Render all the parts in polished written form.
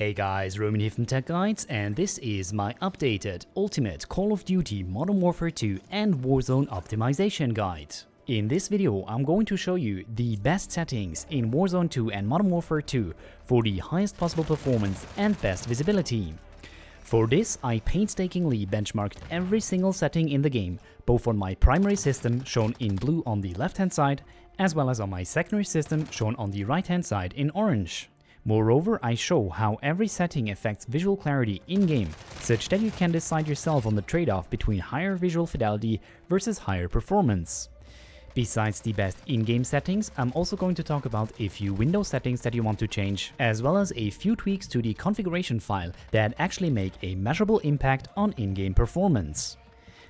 Hey guys, Roman here from Tech Guides, and this is my updated Ultimate Call of Duty Modern Warfare 2 and Warzone optimization guide. In this video, I'm going to show you the best settings in Warzone 2 and Modern Warfare 2 for the highest possible performance and best visibility. For this, I painstakingly benchmarked every single setting in the game, both on my primary system shown in blue on the left hand side, as well as on my secondary system shown on the right hand side in orange. Moreover, I show how every setting affects visual clarity in-game, such that you can decide yourself on the trade-off between higher visual fidelity versus higher performance. Besides the best in-game settings, I'm also going to talk about a few window settings that you want to change, as well as a few tweaks to the configuration file that actually make a measurable impact on in-game performance.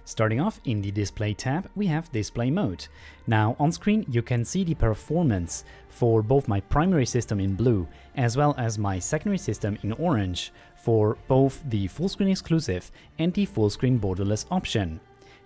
Starting off in the display tab, we have display mode. Now on screen you can see the performance for both my primary system in blue as well as my secondary system in orange for both the full screen exclusive and the full screen borderless option.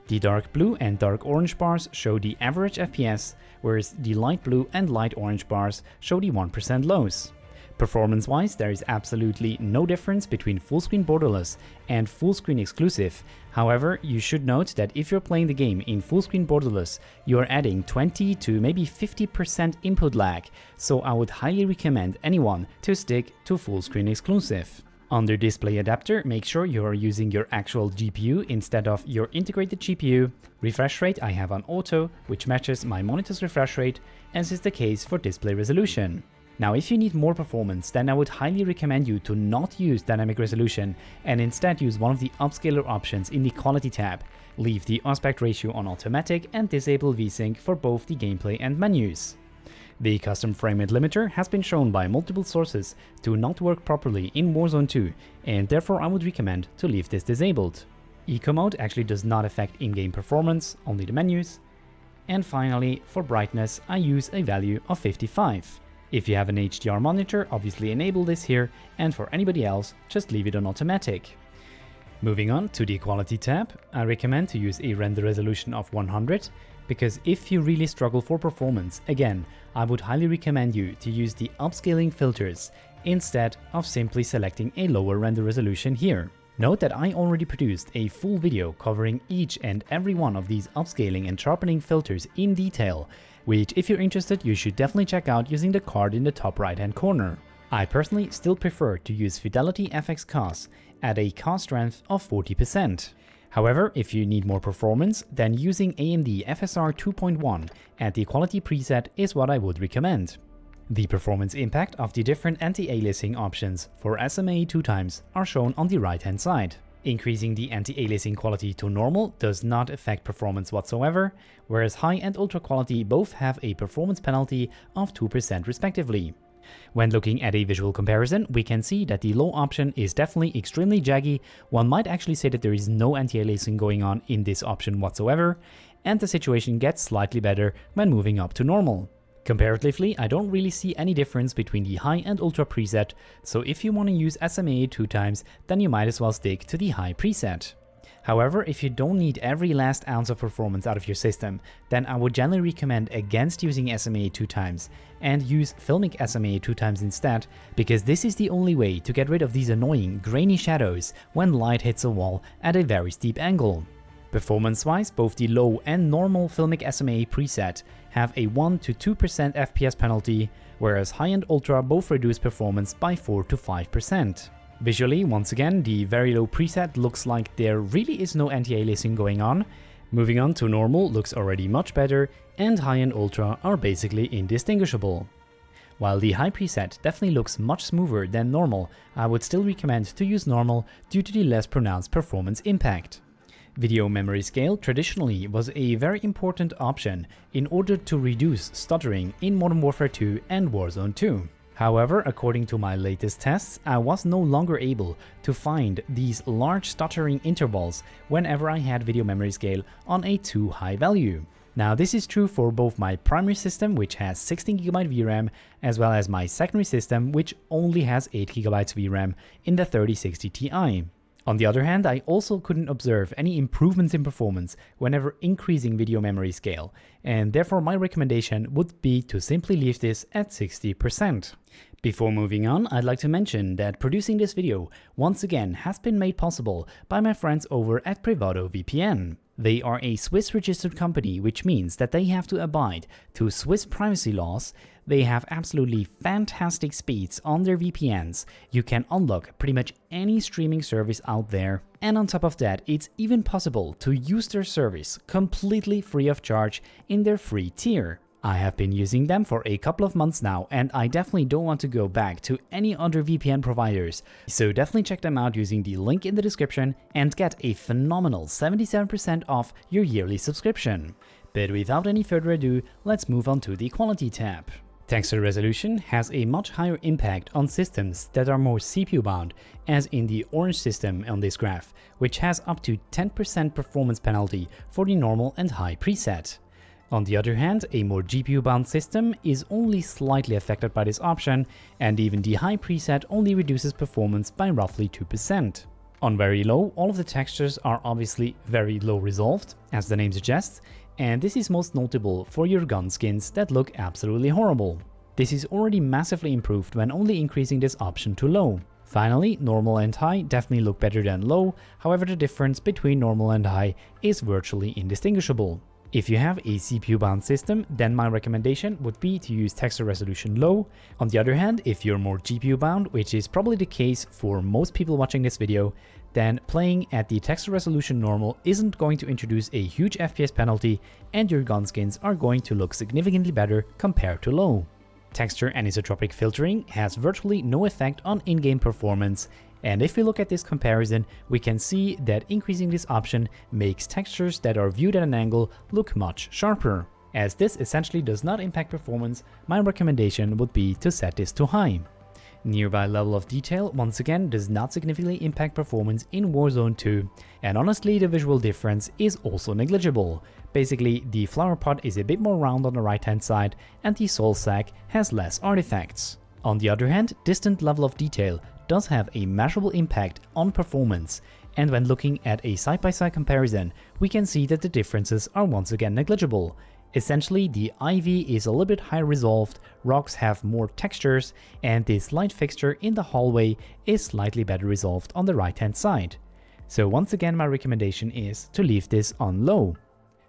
The dark blue and dark orange bars show the average FPS, whereas the light blue and light orange bars show the 1% lows. Performance-wise, there is absolutely no difference between full screen borderless and full screen exclusive. However, you should note that if you're playing the game in full screen borderless, you are adding 20 to maybe 50% input lag, so I would highly recommend anyone to stick to full screen exclusive. Under display adapter, make sure you are using your actual GPU instead of your integrated GPU. Refresh rate I have on auto, which matches my monitor's refresh rate, as is the case for display resolution. Now, if you need more performance, then I would highly recommend you to not use dynamic resolution and instead use one of the upscaler options in the quality tab. Leave the aspect ratio on automatic and disable VSync for both the gameplay and menus. The custom frame rate limiter has been shown by multiple sources to not work properly in Warzone 2, and therefore I would recommend to leave this disabled. Eco mode actually does not affect in-game performance, only the menus. And finally, for brightness, I use a value of 55. If you have an HDR monitor, obviously enable this here, and for anybody else, just leave it on automatic. Moving on to the quality tab, I recommend to use a render resolution of 100, because if you really struggle for performance, again, I would highly recommend you to use the upscaling filters instead of simply selecting a lower render resolution here. Note that I already produced a full video covering each and every one of these upscaling and sharpening filters in detail, which if you're interested you should definitely check out using the card in the top right hand corner. I personally still prefer to use Fidelity FX COS at a COS strength of 40%. However, if you need more performance, then using AMD FSR 2.1 at the quality preset is what I would recommend. The performance impact of the different anti-aliasing options for SMA 2x are shown on the right hand side. Increasing the anti-aliasing quality to normal does not affect performance whatsoever, whereas high and ultra quality both have a performance penalty of 2% respectively. When looking at a visual comparison, we can see that the low option is definitely extremely jaggy. One might actually say that there is no anti-aliasing going on in this option whatsoever, and the situation gets slightly better when moving up to normal. Comparatively, I don't really see any difference between the high and ultra preset, so if you want to use SMA 2x, then you might as well stick to the high preset. However, if you don't need every last ounce of performance out of your system, then I would generally recommend against using SMA 2x and use Filmic SMA 2x instead, because this is the only way to get rid of these annoying grainy shadows when light hits a wall at a very steep angle. Performance-wise, both the low and normal Filmic SMA preset have a 1 to 2% FPS penalty, whereas high and ultra both reduce performance by 4 to 5%. Visually, once again, the very low preset looks like there really is no anti-aliasing going on. Moving on to normal looks already much better, and high and ultra are basically indistinguishable. While the high preset definitely looks much smoother than normal, I would still recommend to use normal due to the less pronounced performance impact. Video memory scale traditionally was a very important option in order to reduce stuttering in Modern Warfare 2 and Warzone 2. However, according to my latest tests, I was no longer able to find these large stuttering intervals whenever I had video memory scale on a too high value. Now this is true for both my primary system, which has 16GB VRAM, as well as my secondary system, which only has 8GB VRAM in the 3060 Ti. On the other hand, I also couldn't observe any improvements in performance whenever increasing video memory scale, and therefore my recommendation would be to simply leave this at 60%. Before moving on, I'd like to mention that producing this video once again has been made possible by my friends over at Privado VPN. They are a Swiss registered company, which means that they have to abide to Swiss privacy laws. They have absolutely fantastic speeds on their VPNs. You can unlock pretty much any streaming service out there. And on top of that, it's even possible to use their service completely free of charge in their free tier. I have been using them for a couple of months now, and I definitely don't want to go back to any other VPN providers. So definitely check them out using the link in the description and get a phenomenal 77% off your yearly subscription. But without any further ado, let's move on to the quality tab. Texture resolution has a much higher impact on systems that are more CPU bound, as in the orange system on this graph, which has up to 10% performance penalty for the normal and high preset. On the other hand, a more GPU-bound system is only slightly affected by this option, and even the high preset only reduces performance by roughly 2%. On very low, all of the textures are obviously very low resolved, as the name suggests, and this is most notable for your gun skins that look absolutely horrible. This is already massively improved when only increasing this option to low. Finally, normal and high definitely look better than low, however the difference between normal and high is virtually indistinguishable. If you have a CPU-bound system, then my recommendation would be to use texture resolution low. On the other hand, if you're more GPU-bound, which is probably the case for most people watching this video, then playing at the texture resolution normal isn't going to introduce a huge FPS penalty, and your gun skins are going to look significantly better compared to low. Texture anisotropic filtering has virtually no effect on in-game performance, and if we look at this comparison, we can see that increasing this option makes textures that are viewed at an angle look much sharper. As this essentially does not impact performance, my recommendation would be to set this to high. Nearby level of detail once again does not significantly impact performance in Warzone 2, and honestly the visual difference is also negligible. Basically, the flower pot is a bit more round on the right hand side and the soul sack has less artifacts. On the other hand, distant level of detail does have a measurable impact on performance, and when looking at a side-by-side comparison, we can see that the differences are once again negligible. Essentially, the ivy is a little bit higher resolved, rocks have more textures, and this light fixture in the hallway is slightly better resolved on the right hand side. So once again, my recommendation is to leave this on low.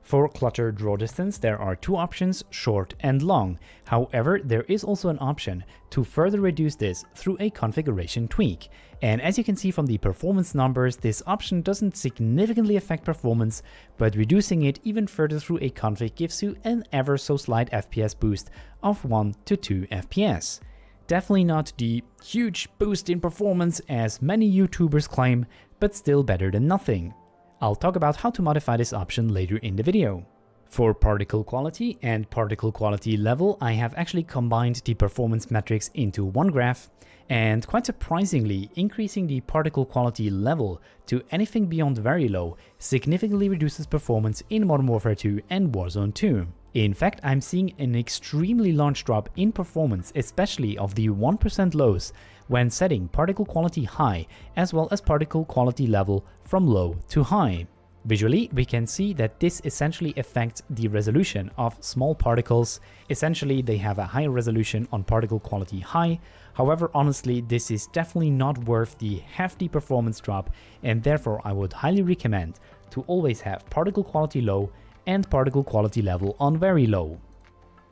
For clutter draw distance, there are two options, short and long. However, there is also an option to further reduce this through a configuration tweak. And as you can see from the performance numbers, this option doesn't significantly affect performance, but reducing it even further through a config gives you an ever so slight FPS boost of 1 to 2 FPS. Definitely not the huge boost in performance as many YouTubers claim, but still better than nothing. I'll talk about how to modify this option later in the video. For particle quality and particle quality level, I have actually combined the performance metrics into one graph, and quite surprisingly, increasing the particle quality level to anything beyond very low significantly reduces performance in Modern Warfare 2 and Warzone 2. In fact, I'm seeing an extremely large drop in performance, especially of the 1% lows, when setting particle quality high, as well as particle quality level from low to high. Visually, we can see that this essentially affects the resolution of small particles. Essentially, they have a higher resolution on particle quality high. However, honestly, this is definitely not worth the hefty performance drop, and therefore I would highly recommend to always have particle quality low and particle quality level on very low.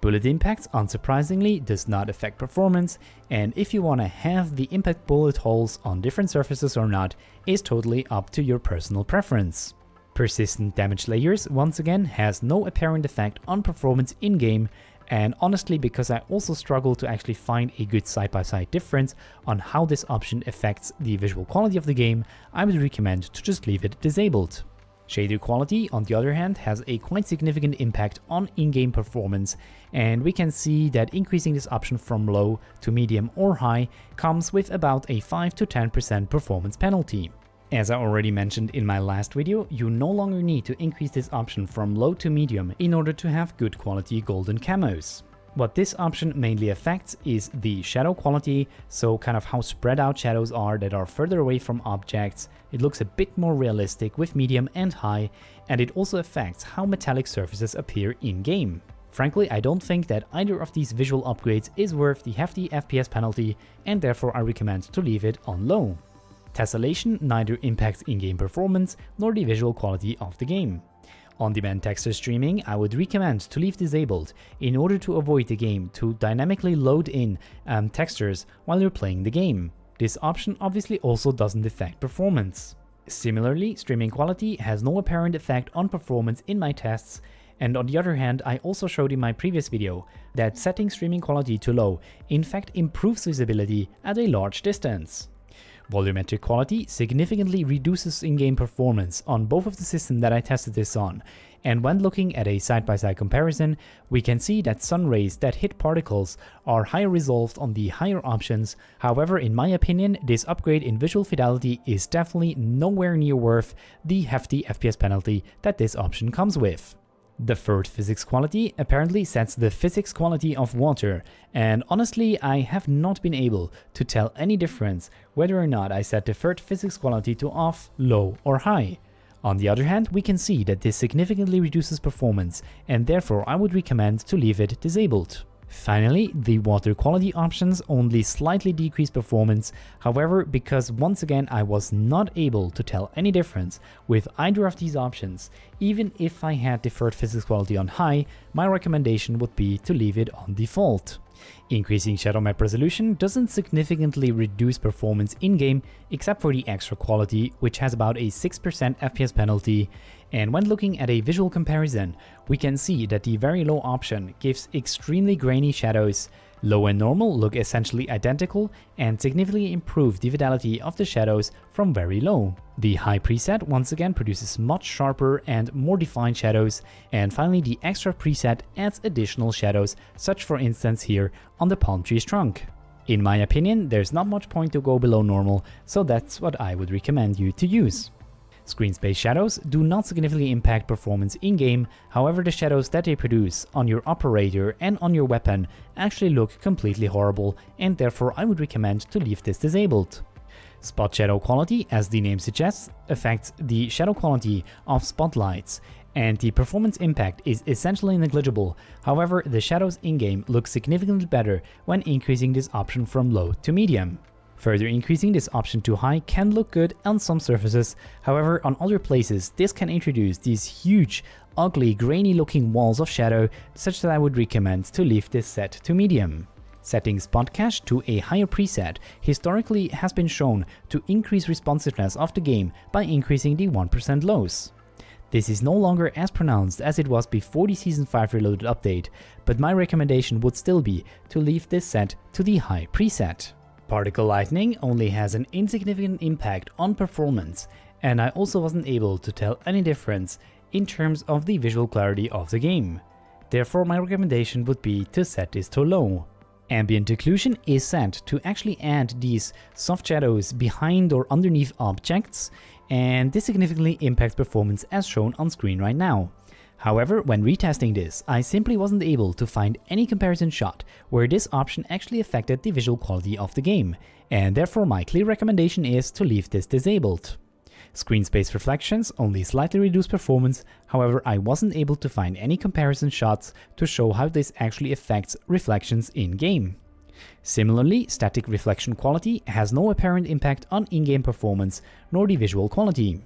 Bullet impacts, unsurprisingly, does not affect performance, and if you want to have the impact bullet holes on different surfaces or not is totally up to your personal preference. Persistent damage layers once again has no apparent effect on performance in-game, and honestly, because I also struggle to actually find a good side-by-side difference on how this option affects the visual quality of the game, I would recommend to just leave it disabled. Shader quality, on the other hand, has a quite significant impact on in-game performance, and we can see that increasing this option from low to medium or high comes with about a 5 to 10% performance penalty. As I already mentioned in my last video, you no longer need to increase this option from low to medium in order to have good quality golden camos. What this option mainly affects is the shadow quality, so kind of how spread out shadows are that are further away from objects. It looks a bit more realistic with medium and high, and it also affects how metallic surfaces appear in-game. Frankly, I don't think that either of these visual upgrades is worth the hefty FPS penalty, and therefore I recommend to leave it on low. Tesselation neither impacts in-game performance nor the visual quality of the game. On-demand texture streaming I would recommend to leave disabled in order to avoid the game to dynamically load in textures while you're playing the game. This option obviously also doesn't affect performance. Similarly, streaming quality has no apparent effect on performance in my tests, and on the other hand, I also showed in my previous video that setting streaming quality to low in fact improves visibility at a large distance. Volumetric quality significantly reduces in-game performance on both of the systems that I tested this on, and when looking at a side-by-side comparison, we can see that sun rays that hit particles are higher resolved on the higher options. However, in my opinion, this upgrade in visual fidelity is definitely nowhere near worth the hefty FPS penalty that this option comes with. Deferred physics quality apparently sets the physics quality of water, and honestly I have not been able to tell any difference whether or not I set deferred physics quality to off, low or high. On the other hand, we can see that this significantly reduces performance, and therefore I would recommend to leave it disabled. Finally, the water quality options only slightly decrease performance. However, because once again I was not able to tell any difference with either of these options, even if I had deferred physics quality on high, my recommendation would be to leave it on default. Increasing shadow map resolution doesn't significantly reduce performance in-game except for the extra quality, which has about a 6% FPS penalty, and when looking at a visual comparison, we can see that the very low option gives extremely grainy shadows. Low and normal look essentially identical and significantly improve the fidelity of the shadows from very low. The high preset once again produces much sharper and more defined shadows, and finally the extra preset adds additional shadows, such for instance here on the palm tree's trunk. In my opinion, there's not much point to go below normal, so that's what I would recommend you to use. Screen space shadows do not significantly impact performance in-game, however the shadows that they produce on your operator and on your weapon actually look completely horrible, and therefore I would recommend to leave this disabled. Spot shadow quality, as the name suggests, affects the shadow quality of spotlights, and the performance impact is essentially negligible. However, the shadows in-game look significantly better when increasing this option from low to medium. Further increasing this option to high can look good on some surfaces, however on other places this can introduce these huge, ugly, grainy looking walls of shadow, such that I would recommend to leave this set to medium. Setting spot cache to a higher preset historically has been shown to increase responsiveness of the game by increasing the 1% lows. This is no longer as pronounced as it was before the Season 5 Reloaded update, but my recommendation would still be to leave this set to the high preset. Particle lightning only has an insignificant impact on performance, and I also wasn't able to tell any difference in terms of the visual clarity of the game. Therefore my recommendation would be to set this to low. Ambient occlusion is set to actually add these soft shadows behind or underneath objects, and this significantly impacts performance as shown on screen right now. However, when retesting this, I simply wasn't able to find any comparison shot where this option actually affected the visual quality of the game, and therefore my clear recommendation is to leave this disabled. Screen space reflections only slightly reduce performance, however I wasn't able to find any comparison shots to show how this actually affects reflections in-game. Similarly, static reflection quality has no apparent impact on in-game performance nor the visual quality.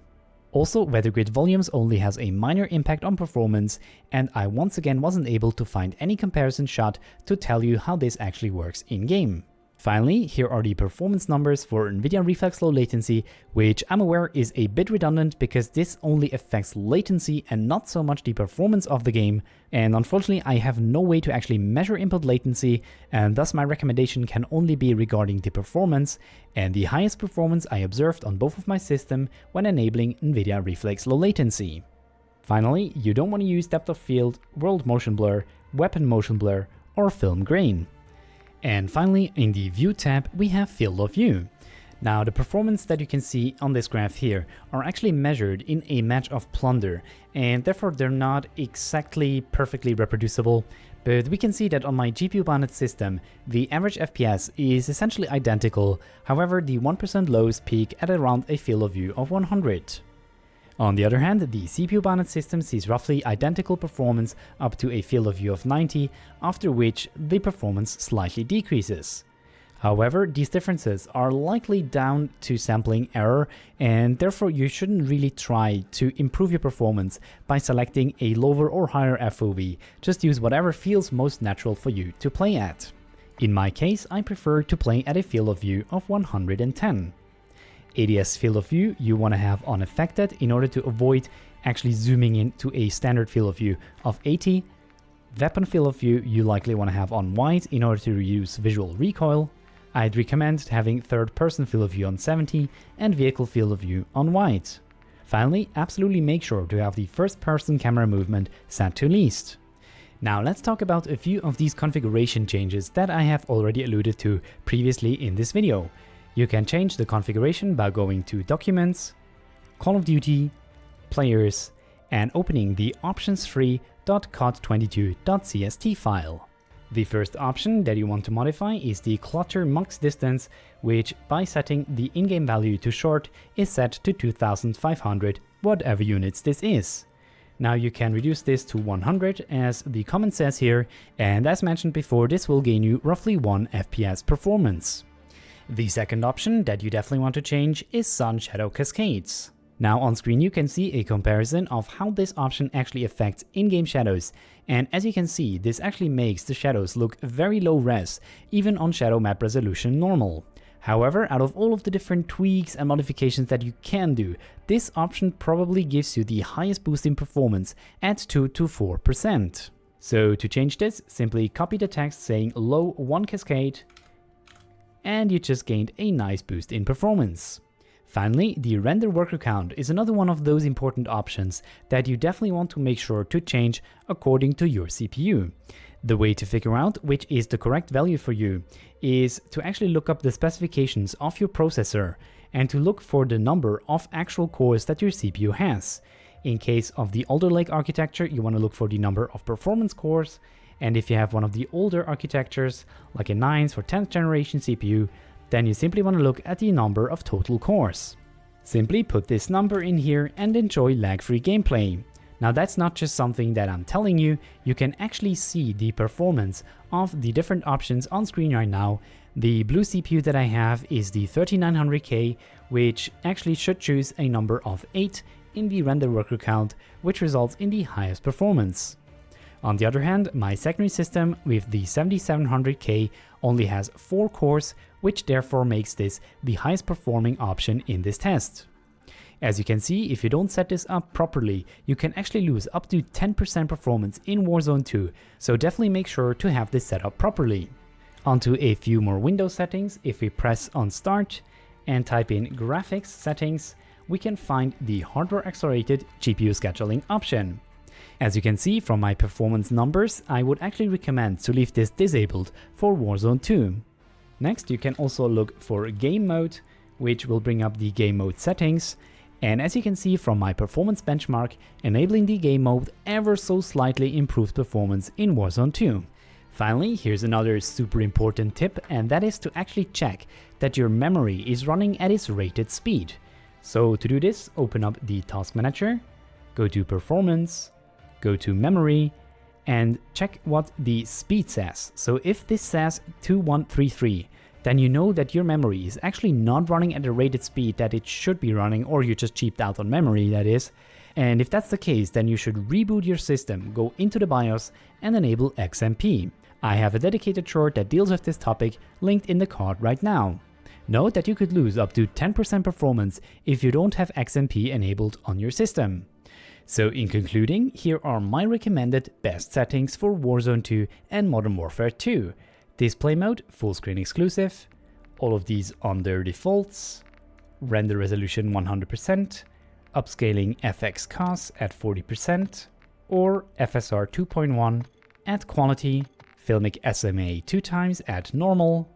Also, weather grid volumes only has a minor impact on performance, and I once again wasn't able to find any comparison shot to tell you how this actually works in-game. Finally, here are the performance numbers for Nvidia Reflex Low Latency, which I'm aware is a bit redundant because this only affects latency and not so much the performance of the game, and unfortunately I have no way to actually measure input latency, and thus my recommendation can only be regarding the performance, and the highest performance I observed on both of my system when enabling Nvidia Reflex Low Latency. Finally, you don't want to use depth of field, world motion blur, weapon motion blur, or film grain. And finally, in the View tab, we have Field of View. Now, the performance that you can see on this graph here are actually measured in a match of plunder, and therefore they're not exactly perfectly reproducible, but we can see that on my GPU-bounded system, the average FPS is essentially identical, however the 1% lows peak at around a Field of View of 100. On the other hand, the CPU-bounded system sees roughly identical performance up to a field of view of 90, after which the performance slightly decreases. However, these differences are likely down to sampling error, and therefore you shouldn't really try to improve your performance by selecting a lower or higher FOV. Just use whatever feels most natural for you to play at. In my case, I prefer to play at a field of view of 110. ADS field of view you want to have unaffected in order to avoid actually zooming into a standard field of view of 80. Weapon field of view you likely want to have on wide in order to reduce visual recoil. I'd recommend having third person field of view on 70 and vehicle field of view on wide. Finally, absolutely make sure to have the first person camera movement set to least. Now let's talk about a few of these configuration changes that I have already alluded to previously in this video. You can change the configuration by going to Documents, Call of Duty, Players, and opening the optionsfree.cod22.cst file. The first option that you want to modify is the Clutter max distance, which by setting the in-game value to short is set to 2500, whatever units this is. Now you can reduce this to 100 as the comment says here, and as mentioned before, this will gain you roughly 1 FPS performance. The second option that you definitely want to change is SunShadowCascades. Now on screen you can see a comparison of how this option actually affects in-game shadows, and as you can see, this actually makes the shadows look very low res, even on shadow map resolution normal. However, out of all of the different tweaks and modifications that you can do, this option probably gives you the highest boost in performance at 2 to 4%. So to change this, simply copy the text saying low 1 cascade, and you just gained a nice boost in performance. Finally, the RenderWorkerCount is another one of those important options that you definitely want to make sure to change according to your CPU. The way to figure out which is the correct value for you is to actually look up the specifications of your processor and to look for the number of actual cores that your CPU has. In case of the Alder Lake architecture, you want to look for the number of performance cores, and if you have one of the older architectures, like a 9th or 10th generation CPU, then you simply want to look at the number of total cores. Simply put this number in here and enjoy lag-free gameplay. Now that's not just something that I'm telling you, you can actually see the performance of the different options on screen right now. The blue CPU that I have is the 3900K, which actually should choose a number of 8 in the RenderWorkerCount, which results in the highest performance. On the other hand, my secondary system with the 7700K only has 4 cores, which therefore makes this the highest performing option in this test. As you can see, if you don't set this up properly, you can actually lose up to 10% performance in Warzone 2, so definitely make sure to have this set up properly. Onto a few more Windows settings. If we press on Start and type in Graphics Settings, we can find the Hardware Accelerated GPU Scheduling option. As you can see from my performance numbers, I would actually recommend to leave this disabled for Warzone 2. Next, you can also look for Game Mode, which will bring up the game mode settings. And as you can see from my performance benchmark, enabling the game mode ever so slightly improves performance in Warzone 2. Finally, here's another super important tip, and that is to actually check that your memory is running at its rated speed. So to do this, open up the Task Manager, go to Performance, go to Memory, and check what the speed says. So if this says 2133, then you know that your memory is actually not running at the rated speed that it should be running, or you just cheaped out on memory, that is. And if that's the case, then you should reboot your system, go into the BIOS and enable XMP. I have a dedicated short that deals with this topic linked in the card right now. Note that you could lose up to 10% performance if you don't have XMP enabled on your system. So in concluding, here are my recommended best settings for Warzone 2 and Modern Warfare 2. Display mode, full screen exclusive, all of these on their defaults, render resolution 100%, upscaling FX COS at 40%, or FSR 2.1 at quality, filmic SMA 2x at normal,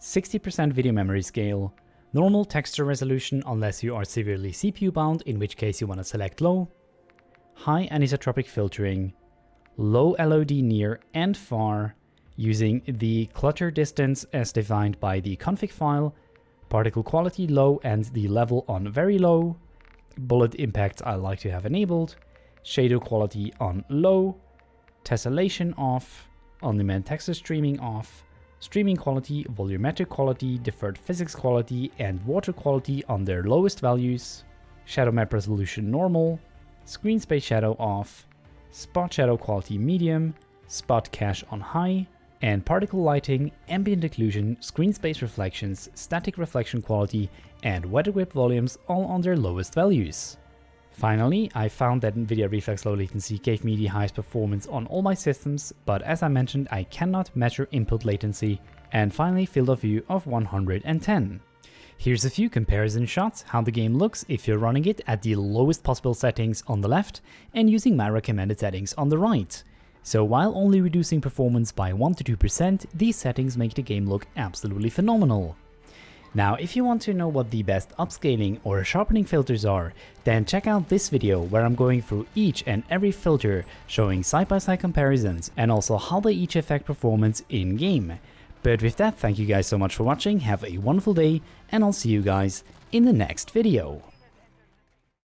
60% video memory scale, normal texture resolution unless you are severely CPU bound, in which case you want to select low, high anisotropic filtering, low LOD near and far, using the clutter distance as defined by the config file, particle quality low and the level on very low, bullet impacts I like to have enabled, shadow quality on low, tessellation off, on-demand texture streaming off, streaming quality, volumetric quality, deferred physics quality, and water quality on their lowest values, shadow map resolution normal, screen space shadow off, spot shadow quality medium, spot cache on high, and particle lighting, ambient occlusion, screen space reflections, static reflection quality, and weather grip volumes all on their lowest values. Finally, I found that Nvidia Reflex low latency gave me the highest performance on all my systems, but as I mentioned, I cannot measure input latency, and finally field of view of 110. Here's a few comparison shots how the game looks if you're running it at the lowest possible settings on the left and using my recommended settings on the right. So while only reducing performance by 1–2%, these settings make the game look absolutely phenomenal. Now, if you want to know what the best upscaling or sharpening filters are, then check out this video where I'm going through each and every filter, showing side-by-side comparisons and also how they each affect performance in-game. But with that, thank you guys so much for watching, have a wonderful day, and I'll see you guys in the next video.